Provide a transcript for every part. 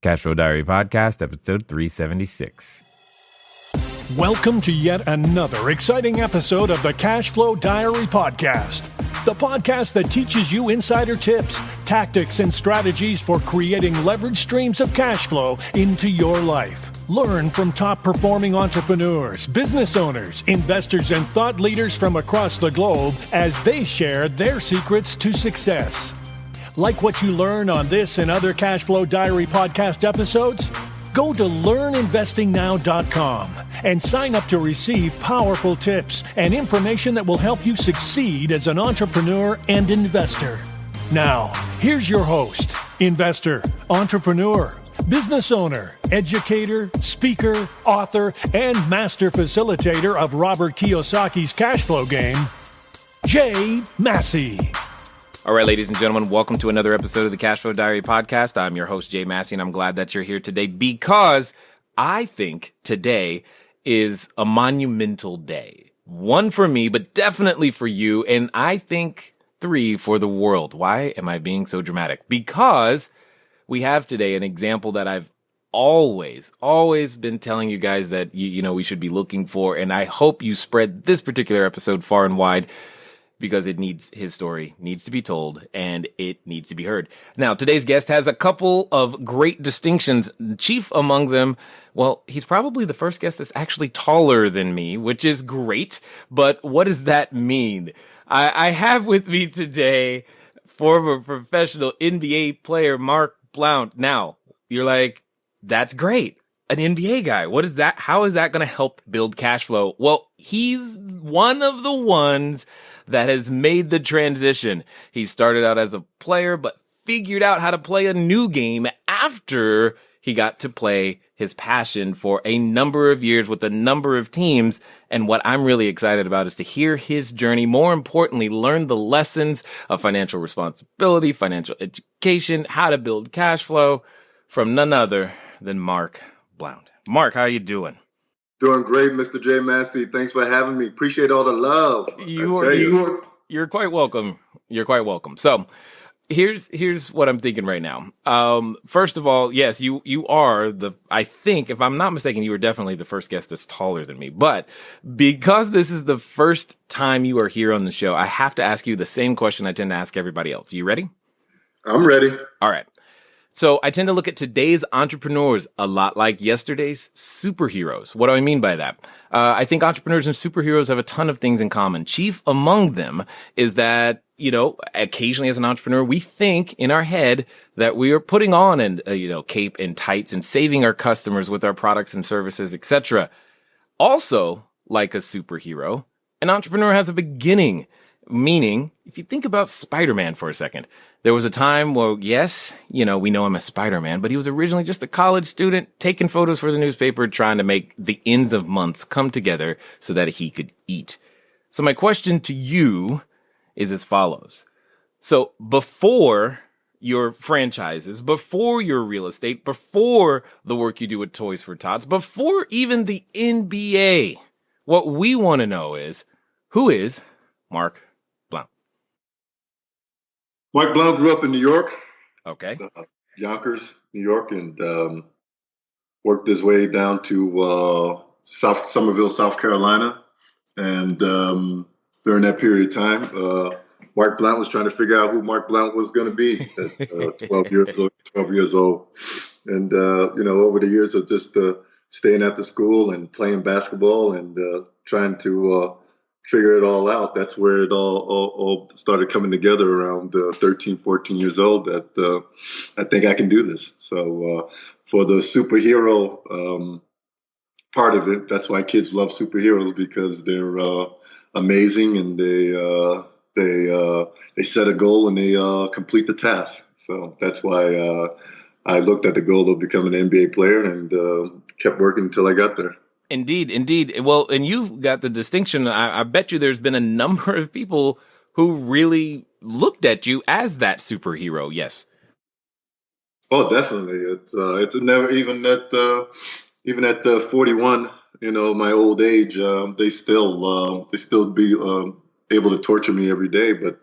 Cashflow Diary Podcast, episode 376. Welcome to yet another exciting episode of the Cashflow Diary Podcast, the podcast that teaches you insider tips, tactics, and strategies for creating leverage streams of cash flow into your life. Learn from top-performing entrepreneurs, business owners, investors, and thought leaders from across the globe as they share their secrets to success. Like what you learn on this and other Cashflow Diary podcast episodes? Go to learninvestingnow.com and sign up to receive powerful tips and information that will help you succeed as an entrepreneur and investor. Now, here's your host, investor, entrepreneur, business owner, educator, speaker, author, and master facilitator of Robert Kiyosaki's cash flow game, Jay Massey. All right, ladies and gentlemen, welcome to another episode of the Cashflow Diary Podcast. I'm your host, Jay Massey, and I'm glad that you're here today because I think today is a monumental day. One for me, but definitely for you, and I think 3 for the world. Why am I being so dramatic? Because we have today an example that I've always been telling you guys that you know we should be looking for, and I hope you spread this particular episode far and wide, because his story needs to be told and it needs to be heard. Now, today's guest has a couple of great distinctions. Chief among them, well, he's probably the first guest that's actually taller than me, which is great. But what does that mean? I have with me today former professional NBA player Mark Blount. Now, you're like, that's great. An NBA guy. What is that? How is that going to help build cash flow? Well, he's one of the ones that has made the transition. He started out as a player, but figured out how to play a new game after he got to play his passion for a number of years with a number of teams. And what I'm really excited about is to hear his journey. More importantly, learn the lessons of financial responsibility, financial education, how to build cash flow from none other than Mark Blount. Mark, how you doing? Doing great, Mr. J. Massey. Thanks for having me. Appreciate all the love. You're quite welcome. You're quite welcome. So here's what I'm thinking right now. First of all, yes, you are I think, if I'm not mistaken, you were definitely the first guest that's taller than me. But because this is the first time you are here on the show, I have to ask you the same question I tend to ask everybody else. You ready? I'm ready. All right. So I tend to look at today's entrepreneurs a lot like yesterday's superheroes. What do I mean by that? I think entrepreneurs and superheroes have a ton of things in common. Chief among them is that, occasionally as an entrepreneur, we think in our head that we are putting on cape and tights and saving our customers with our products and services, etc. Also, like a superhero, an entrepreneur has a beginning. Meaning, if you think about Spider-Man for a second, there was a time where, yes, we know him as Spider-Man, but he was originally just a college student taking photos for the newspaper, trying to make the ends of months come together so that he could eat. So my question to you is as follows. So before your franchises, before your real estate, before the work you do with Toys for Tots, before even the NBA, what we want to know is, who is Mark Blount? Mark Blount grew up in New York. Okay. Yonkers, New York, and worked his way down to Somerville, South Carolina. And during that period of time, Mark Blount was trying to figure out who Mark Blount was going to be at 12 years old. And, over the years of just staying after school and playing basketball and trying to figure it all out. That's where it all started coming together around 13, 14 years old that I think I can do this. So for the superhero part of it, that's why kids love superheroes, because they're amazing and they set a goal and they complete the task. So that's why I looked at the goal of becoming an NBA player and kept working until I got there. Indeed. Well, and you've got the distinction. I bet you there's been a number of people who really looked at you as that superhero. Yes. Oh, definitely. It's never even at 41. My old age, they still be able to torture me every day. But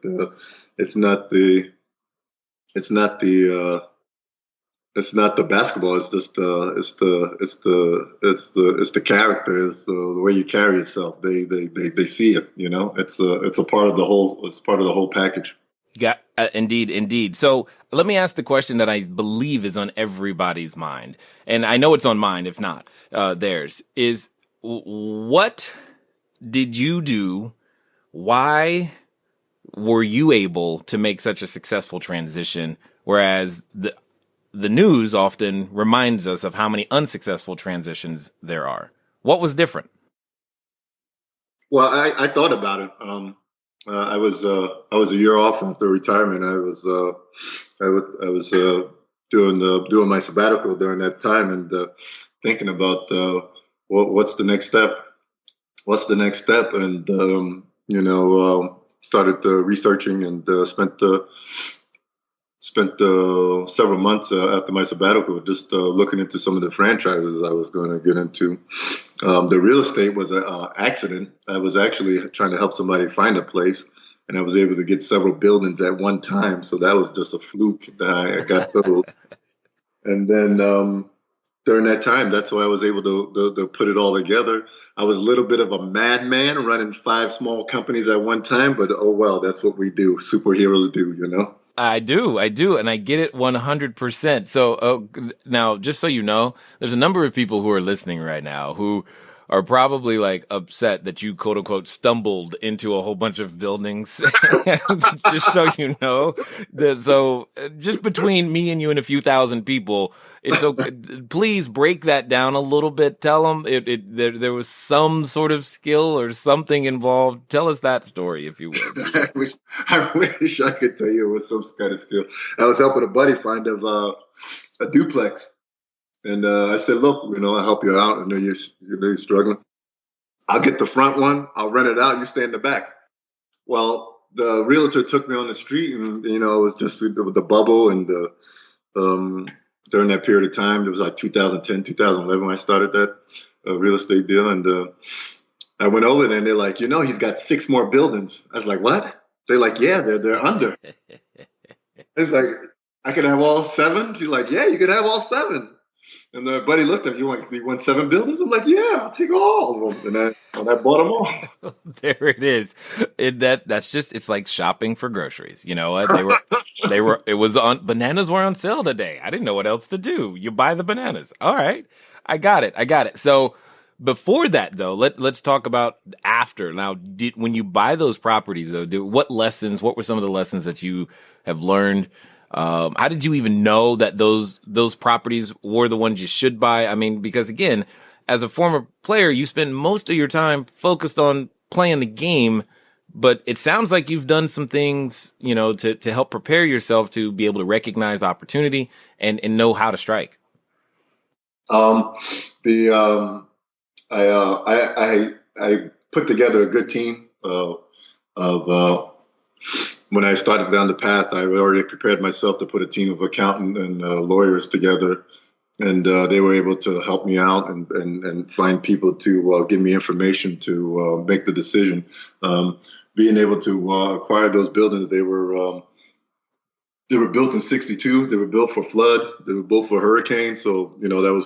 it's not the it's not the basketball. It's just it's the character. It's the way you carry yourself. They see it. It's a part of the whole. It's part of the whole package. Yeah, indeed. So let me ask the question that I believe is on everybody's mind, and I know it's on mine, if not theirs. Is what did you do? Why were you able to make such a successful transition? Whereas the news often reminds us of how many unsuccessful transitions there are. What was different? Well, I thought about it. I was a year off after retirement. I was doing my sabbatical during that time, and thinking about what's the next step. What's the next step? And started researching, and spent several months after my sabbatical just looking into some of the franchises I was going to get into. The real estate was an accident. I was actually trying to help somebody find a place, and I was able to get several buildings at one time. So that was just a fluke that I got through. And then during that time, that's why I was able to put it all together. I was a little bit of a madman running 5 small companies at one time, but oh well, that's what we do. Superheroes do. I do, and I get it 100%. So now, just so you know, there's a number of people who are listening right now who are probably like upset that you quote unquote stumbled into a whole bunch of buildings. Just so you know, so just between me and you and a few thousand people, it's okay. Please break that down a little bit. Tell them there was some sort of skill or something involved. Tell us that story, if you would. I wish I could tell you it was some kind of skill. I was helping a buddy find a duplex. And I said, look, I'll help you out. I know you're struggling. I'll get the front one. I'll rent it out. You stay in the back. Well, the realtor took me on the street, and, it was just with the bubble. And during that period of time, it was like 2010, 2011 when I started that real estate deal. And I went over there, and they're like, he's got 6 more buildings. I was like, what? They're like, yeah, they're under. It's like, I could have all 7? She's like, yeah, you could have all 7. And the buddy looked at me, you want 7 buildings? I'm like, yeah, I'll take all of them. And I bought them all. There it is. It's like shopping for groceries. You know what? Bananas were on sale today. I didn't know what else to do. You buy the bananas. All right. I got it. So before that though, let's talk about after. Now, when you buy those properties though, what were some of the lessons that you have learned? How did you even know that those properties were the ones you should buy? I mean, because again, as a former player, you spend most of your time focused on playing the game, but it sounds like you've done some things, to help prepare yourself to be able to recognize opportunity and know how to strike. I put together a good team of when I started down the path. I already prepared myself to put a team of accountants and lawyers together, and they were able to help me out and find people to give me information to make the decision. Being able to acquire those buildings, they were built in '62. They were built for flood. They were built for hurricane. So that was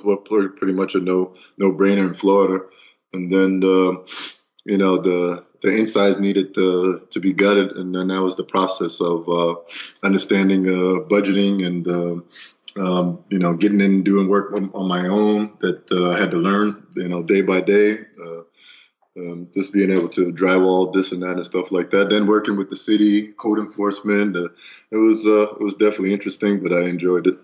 pretty much a no-brainer in Florida. And then the insides needed to be gutted, and then that was the process of understanding budgeting and getting in and doing work on my own that I had to learn day by day. Just being able to drywall this and that and stuff like that. Then working with the city, code enforcement. It was definitely interesting, but I enjoyed it.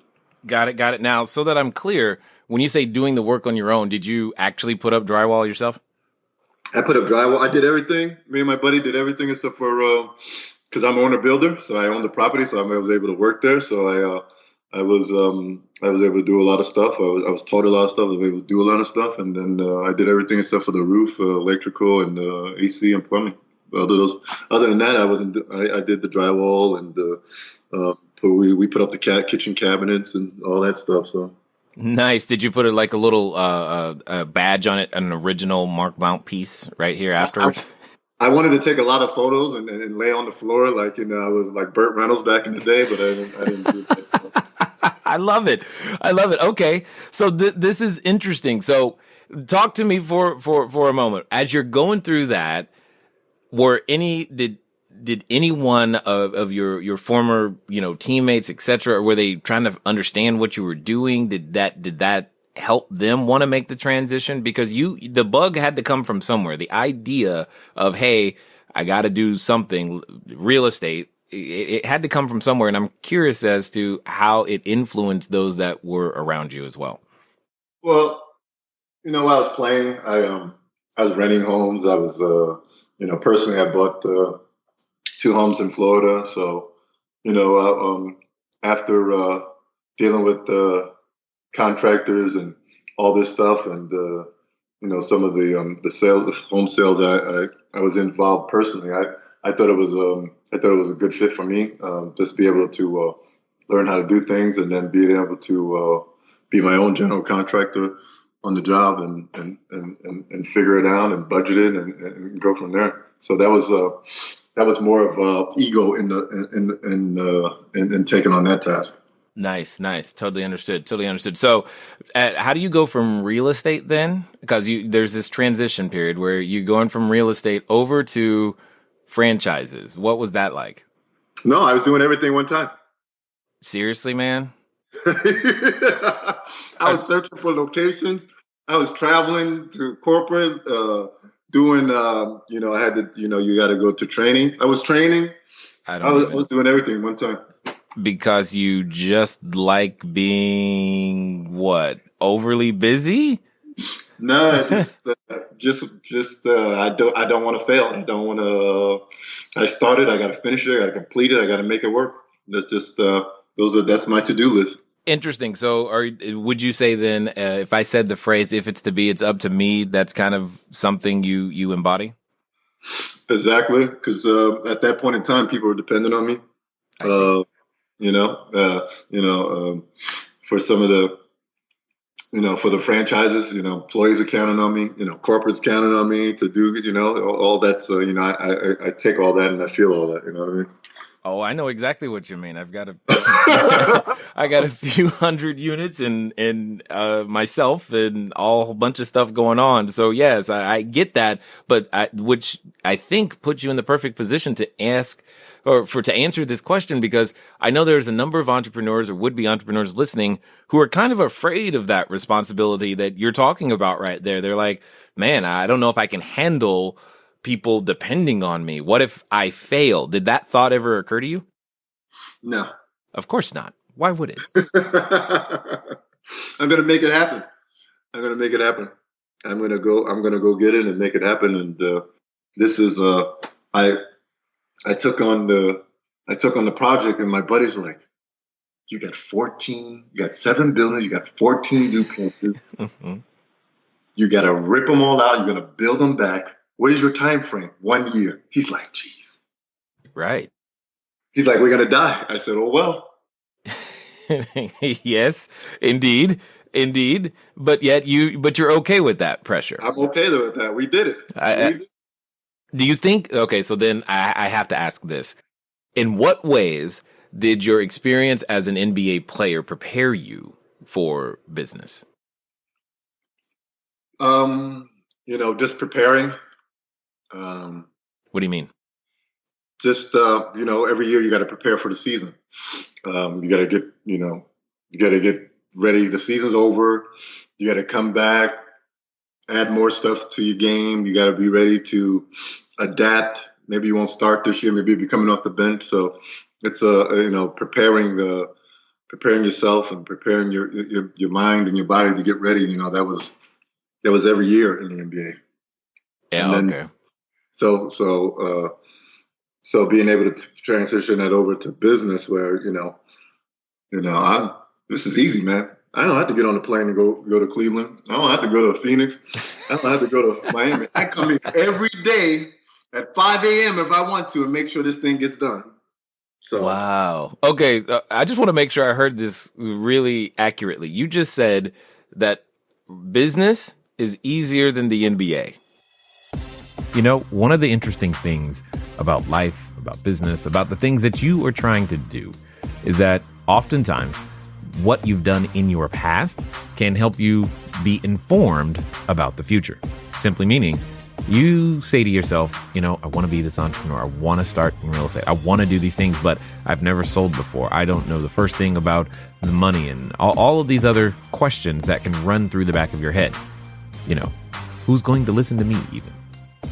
Got it. Now, so that I'm clear, when you say doing the work on your own, did you actually put up drywall yourself? I put up drywall. I did everything. Me and my buddy did everything except for because I'm an owner builder, so I own the property, so I was able to work there. So I was able to do a lot of stuff. I was taught a lot of stuff. I was able to do a lot of stuff, and then I did everything except for the roof, electrical, and AC and plumbing. Other than that, I did the drywall, and we put up the kitchen cabinets and all that stuff. So. Nice. Did you put a little badge on it, an original Mark Blount piece right here afterwards? I wanted to take a lot of photos and lay on the floor I was like Burt Reynolds back in the day, but I didn't do that. I love it. I love it. Okay. So this is interesting. So talk to me for a moment. As you're going through that, did any one of your former, teammates, et cetera, were they trying to understand what you were doing? Did that help them want to make the transition? Because the bug had to come from somewhere. The idea of, hey, I got to do something, real estate, it had to come from somewhere. And I'm curious as to how it influenced those that were around you as well. Well, while I was playing, I was renting homes. I was, personally, I bought 2 homes in Florida. So, after dealing with contractors and all this stuff, and some of the home sales, I was involved personally. I thought it was a good fit for me, just be able to learn how to do things, and then being able to be my own general contractor on the job, and figure it out and budget it and go from there. So that was more of ego in taking on that task. Nice. Totally understood. So how do you go from real estate then? Because there's this transition period where you're going from real estate over to franchises. What was that like? No, I was doing everything one time. Seriously, man? I was searching for locations. I was traveling to corporate, doing, I had to, you got to go to training. I was training. I was doing everything one time. Because you just like being overly busy? No, just I don't want to fail. I don't want to. I started. I got to finish it. I got to complete it. I got to make it work. That's just that's my to-do list. Interesting. So, would you say then, if I said the phrase "if it's to be, it's up to me," that's kind of something you embody? Exactly, because at that point in time, people were dependent on me. For some of the, for the franchises, employees are counting on me, corporate's counting on me to do, all that. So, I take all that and I feel all that, you know what I mean? Oh, I know exactly what you mean. I got a few hundred units and myself and a whole bunch of stuff going on. So yes, I get that, but which I think puts you in the perfect position to ask to answer this question, because I know there's a number of entrepreneurs or would-be entrepreneurs listening who are kind of afraid of that responsibility that you're talking about right there. They're like, man, I don't know if I can handle people depending on me. What if I fail? Did that thought ever occur to you? No. Of course not. Why would it? I'm going to make it happen. I'm going to go get it and make it happen. And this is I took on the project, and my buddies were like, you got 7 buildings, you got 14 duplexes. Mm-hmm. You got to rip them all out. You're going to build them back. What is your time frame? 1 year. He's like, geez. Right. He's like, we're going to die. I said, oh, well. Yes, indeed. But you're okay with that pressure. I'm okay with that. We did it. Do you think, okay, so then I have to ask this. In what ways did your experience as an NBA player prepare you for business? Just preparing. What do you mean? Just, every year you got to prepare for the season. You got to get ready. The season's over. You got to come back, add more stuff to your game. You got to be ready to adapt. Maybe you won't start this year. Maybe you'll be coming off the bench. So it's preparing yourself and preparing your mind and your body to get ready. That was every year in the NBA. Yeah. Then, okay. So being able to transition that over to business, where this is easy, man. I don't have to get on the plane and go to Cleveland. I don't have to go to Phoenix. I don't have to go to Miami. I come in every day at 5 a.m. if I want to and make sure this thing gets done. So wow. Okay, I just want to make sure I heard this really accurately. You just said that business is easier than the NBA. One of the interesting things about life, about business, about the things that you are trying to do is that oftentimes what you've done in your past can help you be informed about the future. Simply meaning, you say to yourself, I want to be this entrepreneur. I want to start in real estate. I want to do these things, but I've never sold before. I don't know the first thing about the money and all of these other questions that can run through the back of your head. Who's going to listen to me even?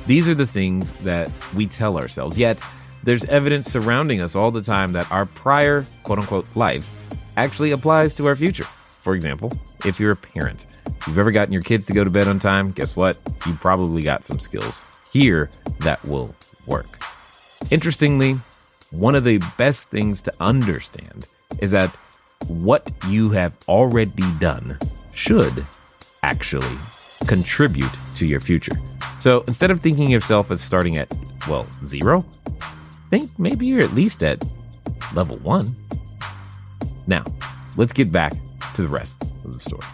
These are the things that we tell ourselves. Yet there's evidence surrounding us all the time that our prior quote unquote life actually applies to our future. For example, if you're a parent, if you've ever gotten your kids to go to bed on time, guess what? You probably got some skills here that will work. Interestingly, one of the best things to understand is that what you have already done should actually contribute to your future. So instead of thinking of yourself as starting at, 0, think maybe you're at least at level 1. Now, let's get back to the rest of the story.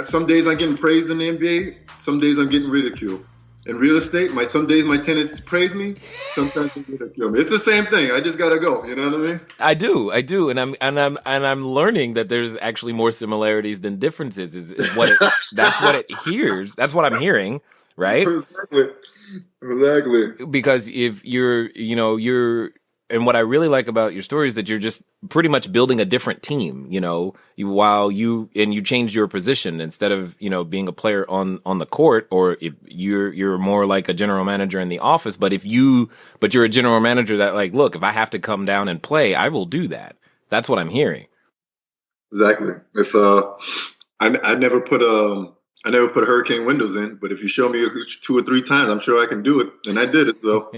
Some days I'm getting praised in the NBA. Some days I'm getting ridiculed. In real estate, some days my tenants praise me. Sometimes they ridicule me. It's the same thing. I just gotta go. You know what I mean? I do, and I'm learning that there's actually more similarities than differences. Is what that's what it hears. That's what I'm hearing, right? Exactly. Because if you're and what I really like about your story is that you're just pretty much building a different team, you changed your position instead of, being a player on the court, or if you're more like a general manager in the office. But you're a general manager that look, if I have to come down and play, I will do that. That's what I'm hearing. Exactly. If, I never put hurricane windows in, but if you show me 2 or 3 times, I'm sure I can do it. And I did it, so.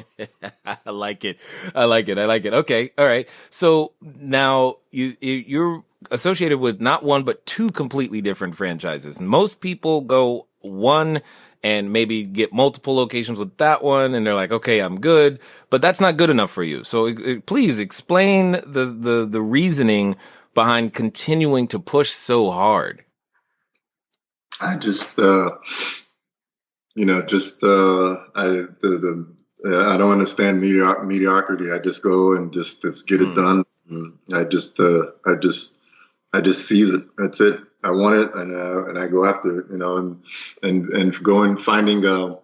I like it. Okay. All right. So now you're associated with not one, but 2 completely different franchises. Most people go one and maybe get multiple locations with that one, and they're like, okay, I'm good. But that's not good enough for you. So please explain the reasoning behind continuing to push so hard. I just, I don't understand mediocrity. I just go and just get it done. I just seize it. That's it. I want it, and I go after it. And going finding a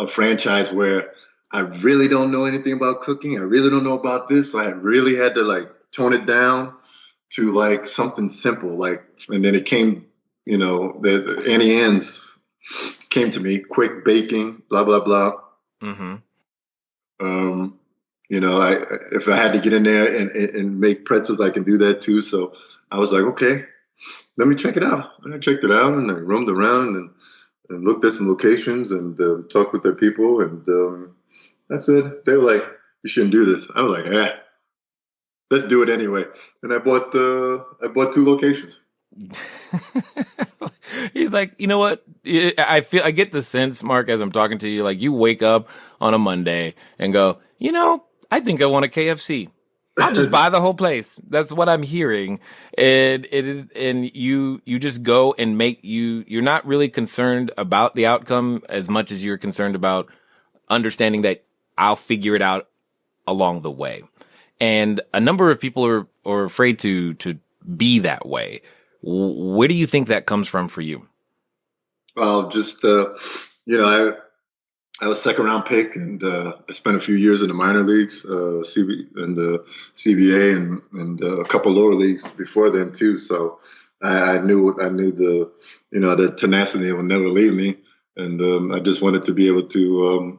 franchise where I really don't know anything about cooking. I really don't know about this. So I really had to tone it down to something simple. And then it came. The Annie Ann's came to me, quick baking, blah, blah, blah. Mm-hmm. If I had to get in there and make pretzels, I can do that too. So I was like, okay, let me check it out. And I checked it out, and I roamed around and looked at some locations and talked with their people. And that's it. They were like, you shouldn't do this. I was like, let's do it anyway. And I bought 2 locations. He's like, you know what? I get the sense, Mark, as I'm talking to you, you wake up on a Monday and go, I think I want a KFC. I'll just buy the whole place. That's what I'm hearing. And you just go and you're not really concerned about the outcome as much as you're concerned about understanding that I'll figure it out along the way. And a number of people are afraid to be that way. Where do you think that comes from for you? Well, just, I was 2nd round pick, and I spent a few years in the minor leagues, CBA and a couple lower leagues before then too. So I knew the, the tenacity would never leave me. And I just wanted to be able to,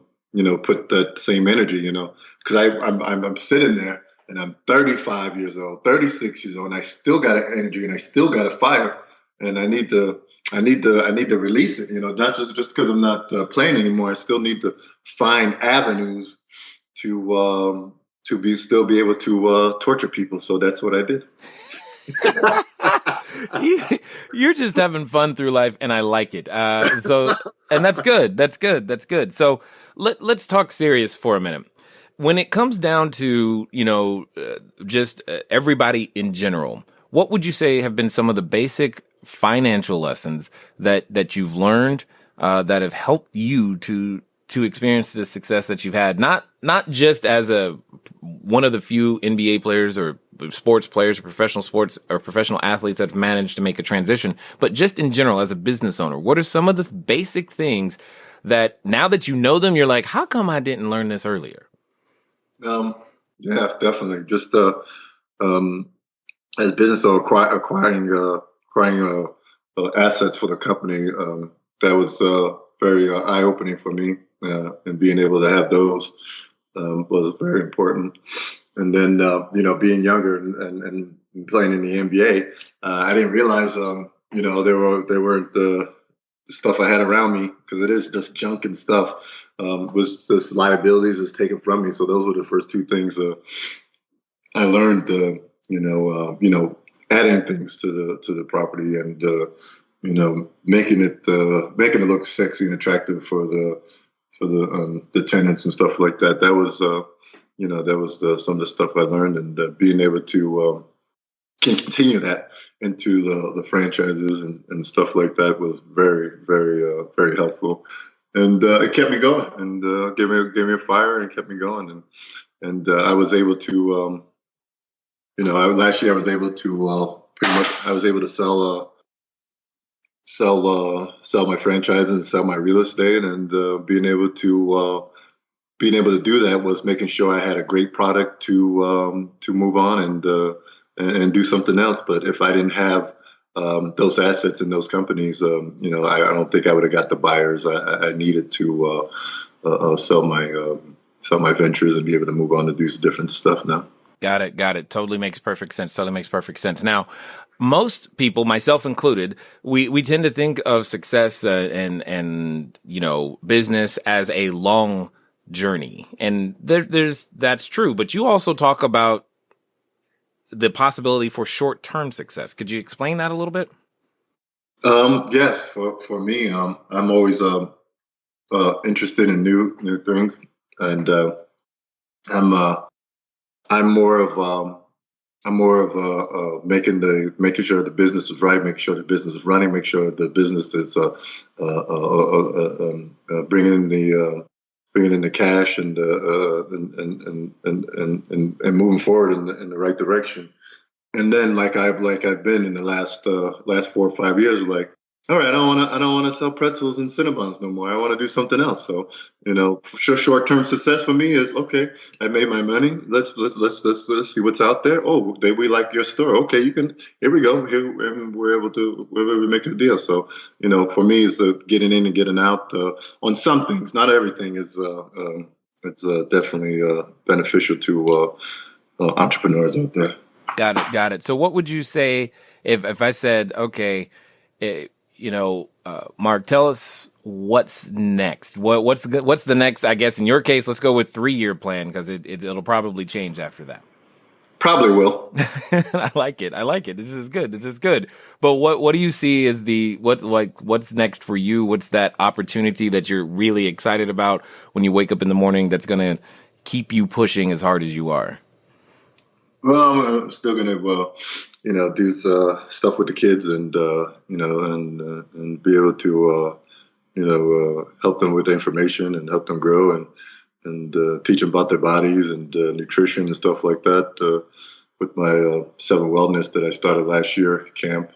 put that same energy, because I'm sitting there. And I'm 35 years old, 36 years old, and I still got an energy, and I still got a fire, and I need to release it. Not just because I'm not playing anymore. I still need to find avenues to be able to torture people. So that's what I did. You're just having fun through life, and I like it. And that's good. That's good. So let's talk serious for a minute. When it comes down to, just everybody in general, what would you say have been some of the basic financial lessons that you've learned that have helped you to experience the success that you've had? Not just as one of the few NBA players or sports players or professional sports or professional athletes that have managed to make a transition, but just in general as a business owner, what are some of the basic things that now that you know them, you're like, how come I didn't learn this earlier? Yeah, definitely. Just as business owner, acquiring assets for the company, that was very eye-opening for me, and being able to have those was very important. And then, being younger and playing in the NBA, I didn't realize, they weren't the stuff I had around me, because it is just junk and stuff, was just liabilities was taken from me. So those were the first two things I learned. Adding things to the property, and making it look sexy and attractive for the tenants and stuff like that. That was some of the stuff I learned, and being able to continue that into the franchises and stuff like that was very, very, very helpful. And it kept me going, and gave me a fire, and kept me going. And I was able to, last year I was able to sell my franchises and sell my real estate, and being able to do that was making sure I had a great product to move on and do something else. But if I didn't have those assets in those companies, I don't think I would have got the buyers I needed to sell my ventures and be able to move on to do some different stuff now. Got it. Totally makes perfect sense. Now, most people, myself included, we tend to think of success and business as a long journey, and that's true. But you also talk about the possibility for short-term success. Could you explain that a little bit? Yes, for me, I'm always interested in new things, and I'm more of making sure the business is right, making sure the business is running, make sure the business is bringing in the cash, and moving forward in the right direction. And then, like I've been in the last 4 or 5 years, like, all right, I don't want to sell pretzels and Cinnabons no more. I want to do something else. So, short-term success for me is, okay, I made my money. Let's see what's out there. Oh, we like your store. Okay, here we go. We're able to make a deal. So, for me, it's getting in and getting out on some things. Not everything is. It's definitely beneficial to entrepreneurs out there. Got it. So, what would you say if I said, okay, Mark, tell us what's next. What's the next? I guess in your case, let's go with 3-year plan, because it'll probably change after that. Probably will. I like it. This is good. But what do you see as what's next for you? What's that opportunity that you're really excited about when you wake up in the morning that's going to keep you pushing as hard as you are? Well, I'm still going to do stuff with the kids, and and be able to help them with information and help them grow, and teach them about their bodies and nutrition and stuff like that. With my 7 Wellness that I started last year camp,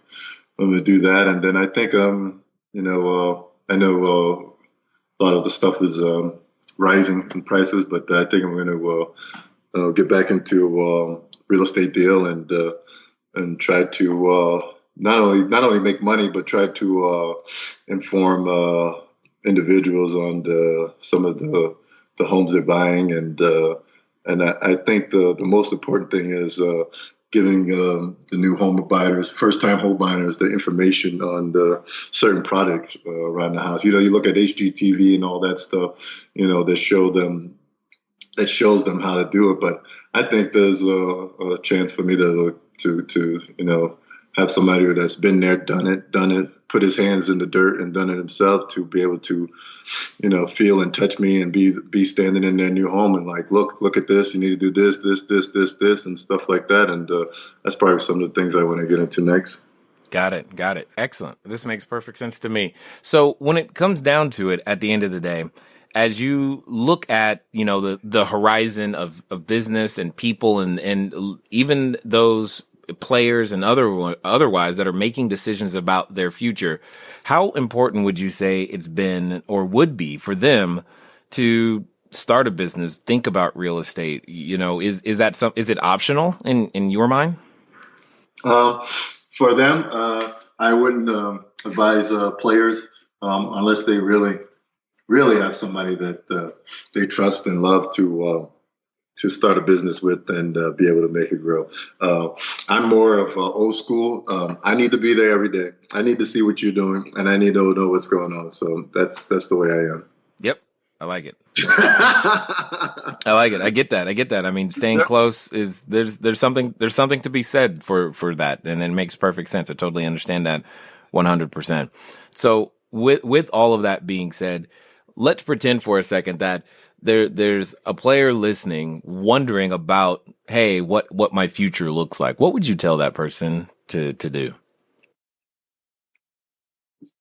I'm going to do that. And then I think I know a lot of the stuff is rising in prices, but I think I'm going to get back into real estate deal, and try to not only make money, but try to inform individuals on some of the homes they're buying, and I think the most important thing is giving the new home buyers, first-time home buyers, the information on the certain products around the house. You look at HGTV and all that stuff, that shows them how to do it. But I think there's a chance for me to have somebody that's been there, done it, put his hands in the dirt and done it himself, to be able to, feel and touch me and be standing in their new home and like, look at this, you need to do this, and stuff like that. And that's probably some of the things I want to get into next. Got it. Excellent. This makes perfect sense to me. So when it comes down to it, at the end of the day, as you look at, the horizon of business and people and even those players and otherwise that are making decisions about their future, how important would you say it's been or would be for them to start a business, think about real estate? Is it optional in your mind? For them, I wouldn't advise players unless they really have somebody that they trust and love to start a business with and be able to make it grow. I'm more of old school. I need to be there every day. I need to see what you're doing, and I need to know what's going on. So that's the way I am. Yep, I like it. I like it. I get that. I mean, staying close is there's something to be said for that, and it makes perfect sense. I totally understand that 100%. So with all of that being said, let's pretend for a second that there's a player listening, wondering about, hey, what my future looks like. What would you tell that person to do?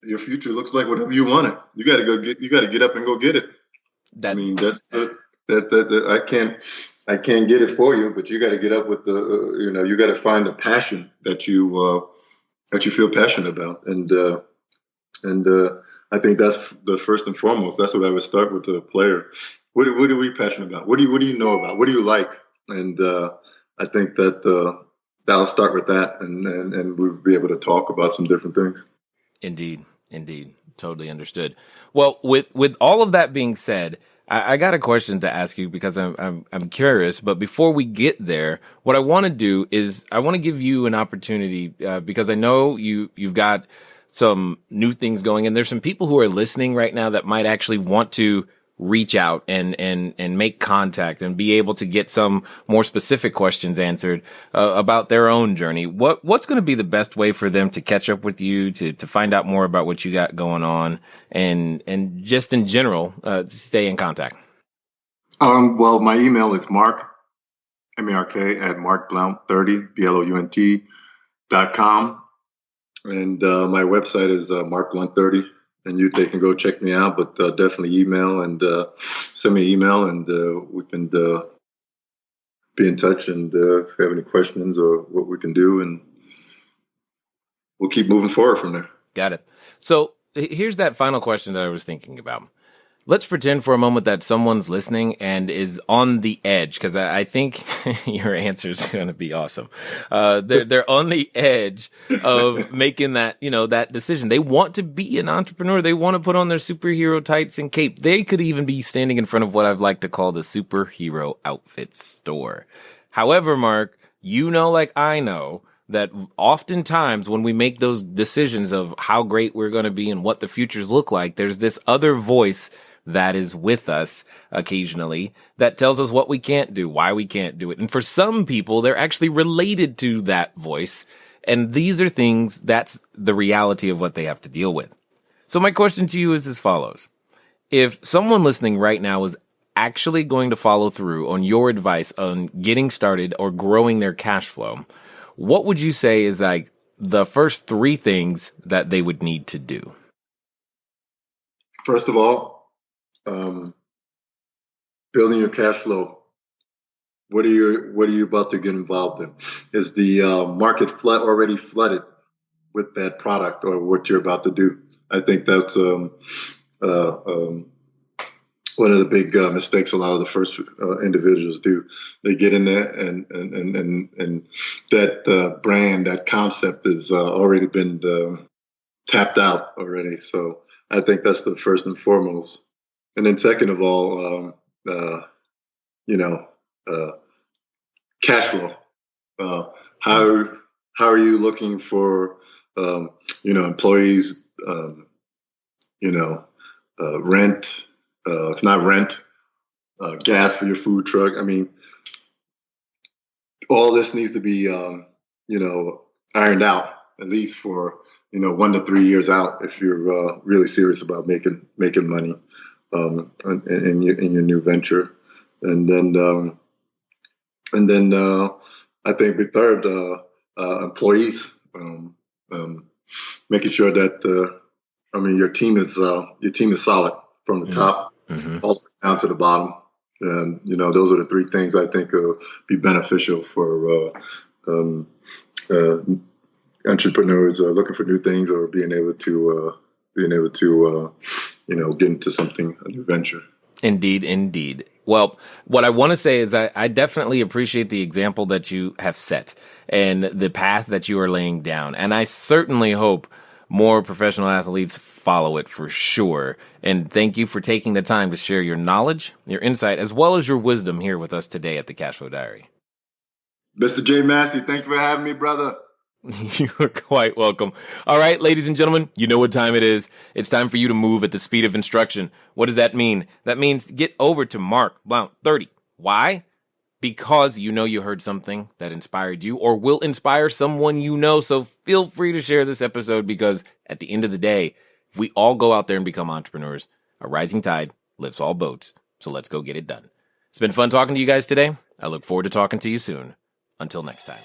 Your future looks like whatever you want it. You got to get up and go get it. I mean, that's I can't get it for you, but you got to get up with you got to find a passion that you feel passionate about, and I think that's the first and foremost. That's what I would start with the player. What are we passionate about? What do you know about? What do you like? And I think that I'll start with that, and we'll be able to talk about some different things. Indeed. Totally understood. Well, with all of that being said, I got a question to ask you because I'm curious. But before we get there, what I want to do is I want to give you an opportunity because I know you've got some new things going, and there's some people who are listening right now that might actually want to reach out and make contact and be able to get some more specific questions answered about their own journey. What's going to be the best way for them to catch up with you, to find out more about what you got going on, and just in general, stay in contact? Well, my email is Mark, M-A-R-K, at markblount30, BLOUNT.com. And my website is markblount30. And they can go check me out, but definitely email and send me an email, and we can be in touch. And if you have any questions or what we can do, and we'll keep moving forward from there. Got it. So here's that final question that I was thinking about. Let's pretend for a moment that someone's listening and is on the edge, because I think your answer is going to be awesome. They're on the edge of making that decision. They want to be an entrepreneur. They want to put on their superhero tights and cape. They could even be standing in front of what I've like to call the superhero outfit store. However, Mark, like I know, that oftentimes when we make those decisions of how great we're going to be and what the futures look like, there's this other voice that is with us occasionally that tells us what we can't do, why we can't do it. And for some people, they're actually related to that voice. And these are things, that's the reality of what they have to deal with. So my question to you is as follows. If someone listening right now is actually going to follow through on your advice on getting started or growing their cash flow, what would you say is like the first 3 things that they would need to do? First of all, building your cash flow. What are you about to get involved in? Is the market already flooded with that product or what you're about to do? I think that's one of the big mistakes a lot of the first individuals do. They get in there and that brand, that concept has already been tapped out already. So I think that's the first and foremost. And then second of all, cash flow. How are you looking for, employees, rent, if not rent, gas for your food truck. I mean, all this needs to be, ironed out at least for, 1 to 3 years out if you're really serious about making money in your new venture. And then I think the third, employees, making sure that your team is solid from the top all the way down to the bottom. And, those are the three things I think will be beneficial for entrepreneurs looking for new things or being able to get into something, a new venture. Indeed. Well, what I want to say is I definitely appreciate the example that you have set and the path that you are laying down. And I certainly hope more professional athletes follow it for sure. And thank you for taking the time to share your knowledge, your insight, as well as your wisdom here with us today at the Cashflow Diary. Mr. J. Massey, thank you for having me, brother. You are quite welcome. All right, ladies and gentlemen, you know what time it is. It's time for you to move at the speed of instruction. What does that mean? That means get over to Mark Blount 30. Why? Because you heard something that inspired you or will inspire someone you know. So feel free to share this episode because at the end of the day, if we all go out there and become entrepreneurs, a rising tide lifts all boats. So let's go get it done. It's been fun talking to you guys today. I look forward to talking to you soon. Until next time.